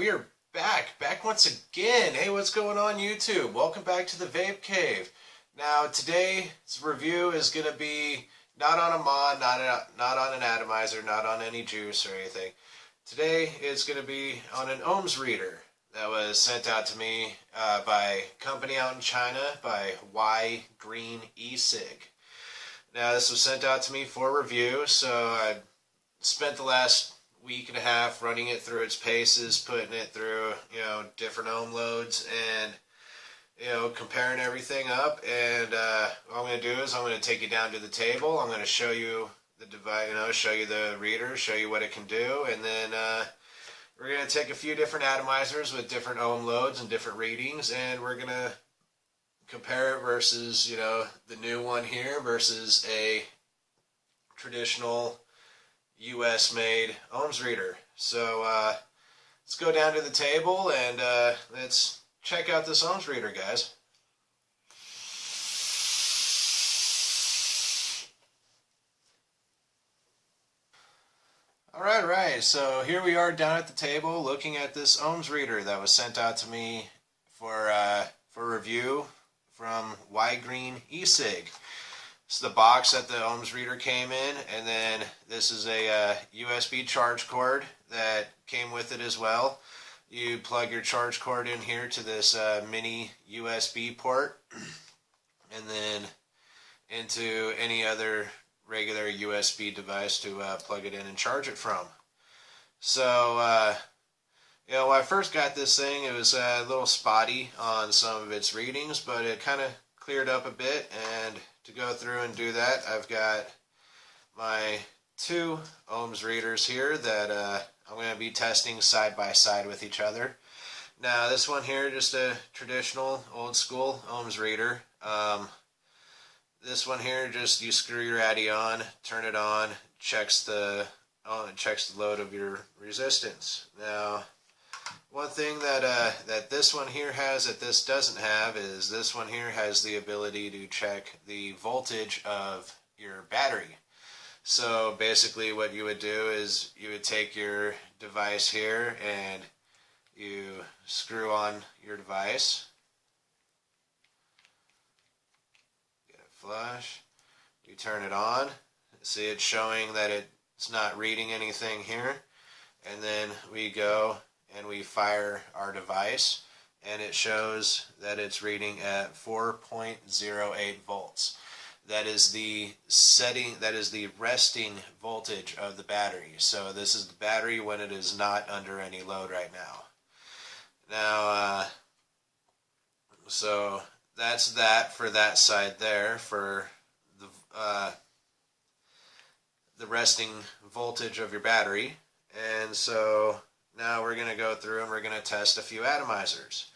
we are back once again. Hey, what's going on YouTube? Welcome back to the Vape Cave. Now today's review is going to be not on a mod, not on an atomizer, not on any juice or anything. Today is going to be on an OHMS reader that was sent out to me by a company out in China by Y Green E-Cig. Now this was sent out to me for review, so I spent the last week and a half running it through its paces, putting it through, different ohm loads and, comparing everything up. And what I'm going to do is I'm going to take you down to the table. I'm going to show you the device, show you the reader, show you what it can do. And then we're going to take a few different atomizers with different ohm loads and different readings. And we're going to compare it versus, the new one here versus a traditional US made OHMS reader. So let's go down to the table and let's check out this OHMS reader, guys. Alright, so here we are down at the table looking at this OHMS reader that was sent out to me for review from Y Green E-Cig. This is the box that the OHMS reader came in, and then this is a USB charge cord that came with it as well. You plug your charge cord in here to this mini USB port, and then into any other regular USB device to plug it in and charge it from. So, when I first got this thing, it was a little spotty on some of its readings, but it kind of cleared up a bit. And to go through and do that, I've got my two OHMS readers here that I'm going to be testing side by side with each other. Now this one here, just a traditional old school OHMS reader. This one here, just you screw your addy on, turn it on, checks the load of your resistance. Now one thing that this one here has that this doesn't have is this one here has the ability to check the voltage of your battery. So basically what you would do is you would take your device here and you screw on your device. Get it flush. You turn it on. See, it's showing that it's not reading anything here. And then we go and we fire our device, and it shows that it's reading at 4.08 volts. That is the resting voltage of the battery. So this is the battery when it is not under any load right now. Now, so that's that for that side there for the resting voltage of your battery. And so now we're going to go through and we're going to test a few atomizers.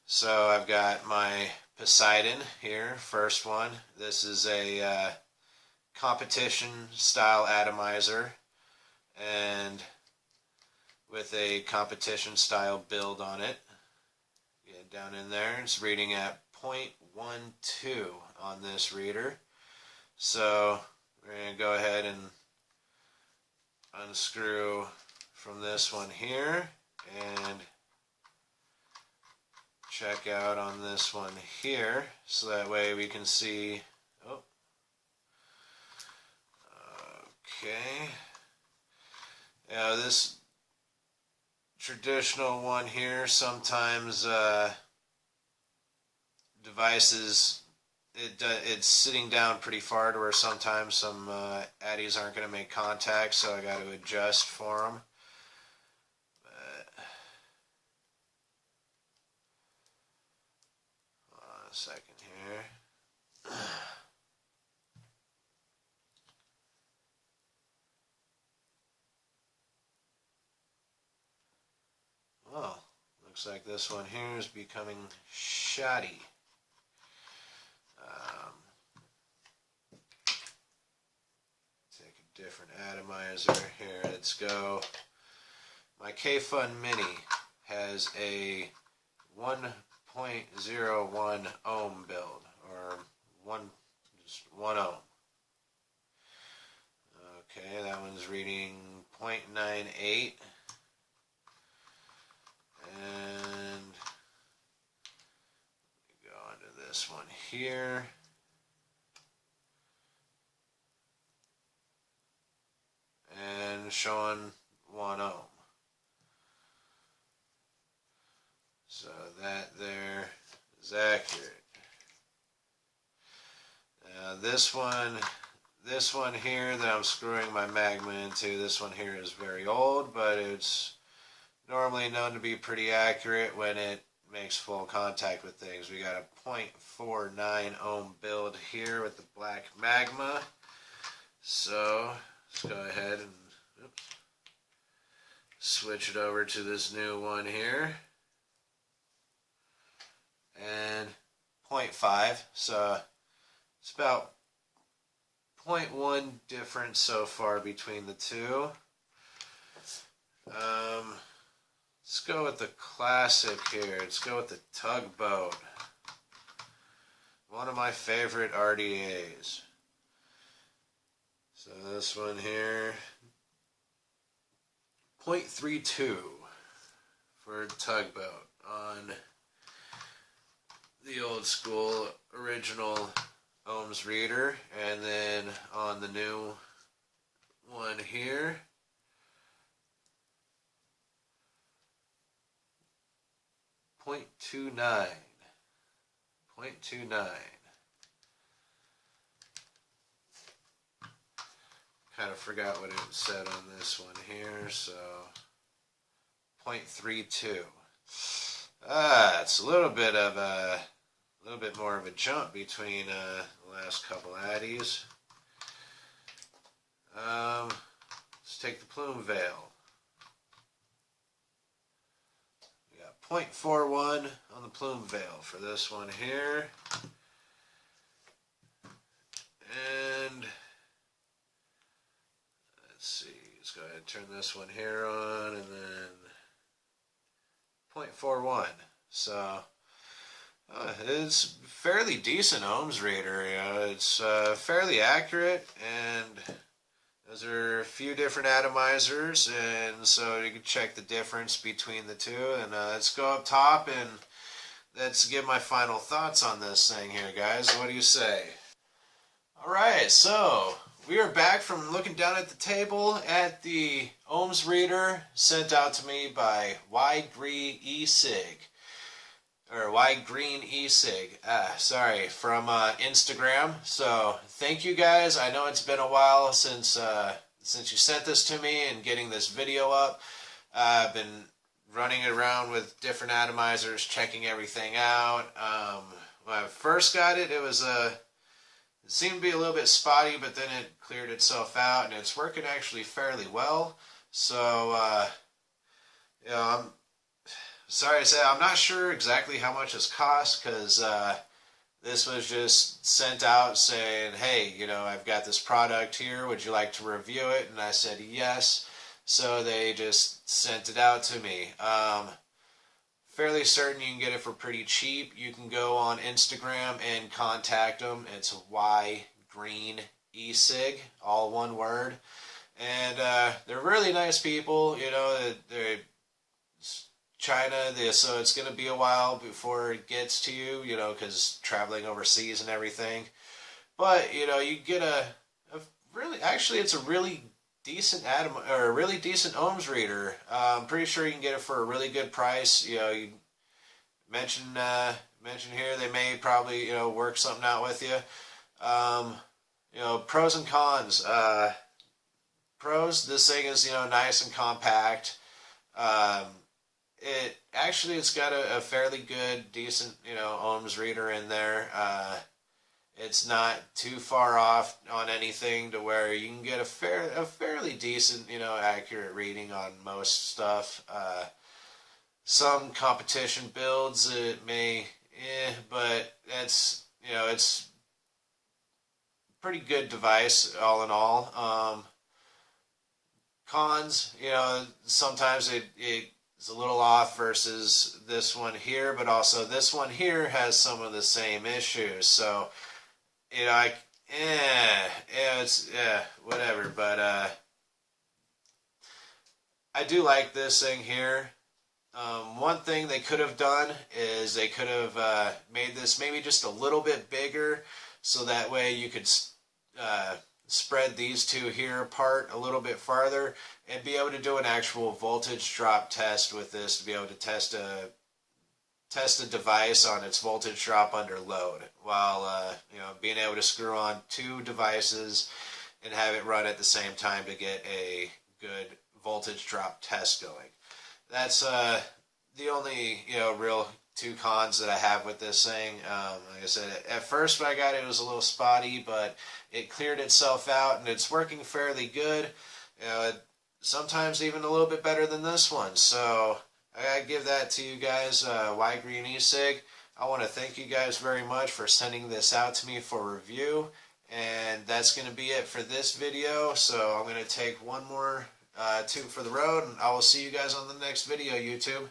So I've got my Poseidon here, first one. This is a competition style atomizer and with a competition style build on it. Get down in there, it's reading at 0.12 on this reader. So we're going to go ahead and unscrew from this one here and check out on this one here, so that way we can see. Okay, this traditional one here, sometimes devices, it's sitting down pretty far to where sometimes some addies aren't going to make contact, so I got to adjust for them. Second here. Well, looks like this one here is becoming shoddy. Take a different atomizer here. Let's go. My K-Fun Mini has a 1.01 ohm build, or just 1 ohm. Okay, that one's reading 0.98. here. And showing 1 ohm. So that there is accurate. Now this one here that I'm screwing my magma into, this one here is very old, but it's normally known to be pretty accurate when it makes full contact with things. We got a 0.49 ohm build here with the black magma. So let's go ahead and switch it over to this new one here. And 0.5, so it's about 0.1 difference so far between the two. Let's go with the classic here. Let's go with the Tugboat. One of my favorite RDAs. So this one here, 0.32 for Tugboat on the old school original OHMS reader, and then on the new one here, 0.29. 0.29. Kind of forgot what it said on this one here, so 0.32. It's a little bit more of a jump between the last couple addies. Let's take the TheVapingWhale. We got 0.41 on the TheVapingWhale for this one here. And let's see, let's go ahead and turn this one here on, and then 0.41. So it's fairly decent ohms reader. You know, it's fairly accurate, and those are a few different atomizers, and so you can check the difference between the two. And let's go up top and let's give my final thoughts on this thing here, guys. What do you say? Alright, so we are back from looking down at the table at the ohms reader sent out to me by Y-Green E-Sig. Or Y-Green E-Sig. Sorry, from Instagram. So thank you guys. I know it's been a while since you sent this to me and getting this video up. I've been running around with different atomizers, checking everything out. When I first got it, it seemed to be a little bit spotty, but then it cleared itself out, and it's working actually fairly well. So, you know, I'm sorry to say, I'm not sure exactly how much it's cost, because this was just sent out saying, hey, you know, I've got this product here, would you like to review it? And I said yes, so they just sent it out to me. Fairly certain you can get it for pretty cheap. You can go on Instagram and contact them. It's Y-Green E-Sig, all one word. And they're really nice people. You know, they're China, so it's going to be a while before it gets to you, you know, because traveling overseas and everything. But, you know, you get a really, actually it's a really decent a really decent ohms reader. I'm pretty sure you can get it for a really good price. You know, you mention here they may probably, you know, work something out with you. You know, pros and cons. Pros, this thing is, you know, nice and compact. It's got a fairly good, decent, you know, ohms reader in there. It's not too far off on anything to where you can get a fairly decent, you know, accurate reading on most stuff. Some competition builds it may, but it's, you know, it's a pretty good device all in all. Cons, you know, sometimes it's a little off versus this one here, but also this one here has some of the same issues. So, you know, whatever. But I do like this thing here. One thing they could have done is they could have made this maybe just a little bit bigger, so that way you could spread these two here apart a little bit farther and be able to do an actual voltage drop test with this, to be able to test a device on its voltage drop under load, while being able to screw on two devices and have it run at the same time to get a good voltage drop test going. That's the only real two cons that I have with this thing. Like I said, at first when I got it, it was a little spotty, but it cleared itself out and it's working fairly good. Sometimes even a little bit better than this one. So I gotta give that to you guys, Y Green E-Cig. I want to thank you guys very much for sending this out to me for review. And that's going to be it for this video. So I'm going to take one more toot for the road, and I will see you guys on the next video, YouTube.